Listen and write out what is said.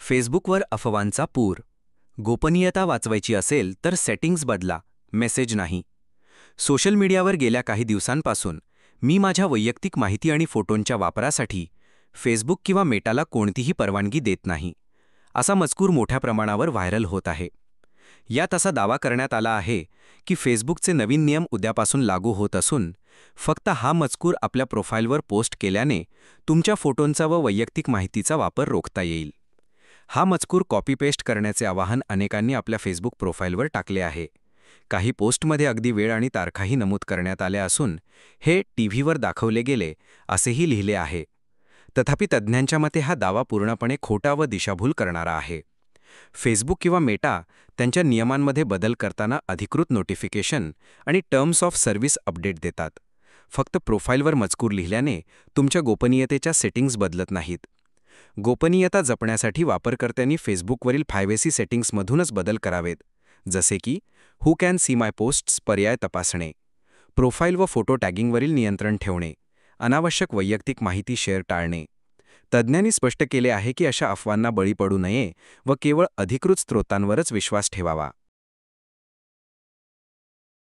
फेसबुकवर अफवांचा पूर. गोपनीयता वाचवायची असेल तर सेटिंग्ज बदला, मेसेज नाही. सोशल मीडियावर गेल्या काही दिवसांपासून मी माझ्या वैयक्तिक माहिती आणि फोटोंच्या वापरासाठी फेसबुक किंवा मेटाला कोणतीही परवानगी देत नाही, असा मजकूर मोठ्या प्रमाणावर व्हायरल होत आहे. यात असा दावा करण्यात आला आहे की फेसबुकचे नवीन नियम उद्यापासून लागू होत असून फक्त हा मजकूर आपल्या प्रोफाईलवर पोस्ट केल्याने तुमच्या फोटोंचा व वैयक्तिक माहितीचा वापर रोखता येईल. हा मजकूर कॉपी पेस्ट करण्याचे आवाहन अनेकांनी आपल्या फेसबुक प्रोफाईलवर टाकले आहे. काही पोस्टमध्ये अगदी वेळ आणि तारखाही नमूद करण्यात आल्या असून हे टीव्हीवर दाखवले गेले असेही लिहिले आहे. तथापि तज्ज्ञांच्या मते हा दावा पूर्णपणे खोटा व दिशाभूल करणारा आहे. फेसबुक किंवा मेटा त्यांच्या नियमांमध्ये बदल करताना अधिकृत नोटिफिकेशन आणि टर्म्स ऑफ सर्व्हिस अपडेट देतात. फक्त प्रोफाईलवर मजकूर लिहिल्याने तुमच्या गोपनीयतेच्या सेटिंग्ज बदलत नाहीत. गोपनीयता जपण्यासाठी वापरकर्त्यांनी फेसबुकवरील प्रायव्हसी सेटिंग्जमधूनच बदल करावेत, जसे की who can see my posts पर्याय तपासणे, प्रोफाईल व फोटो टॅगिंगवरील नियंत्रण ठेवणे, अनावश्यक वैयक्तिक माहिती शेअर टाळणे. तज्ज्ञांनी स्पष्ट केले आहे की अशा अफवांना बळी पडू नये व केवळ अधिकृत स्रोतांवरच विश्वास ठेवावा.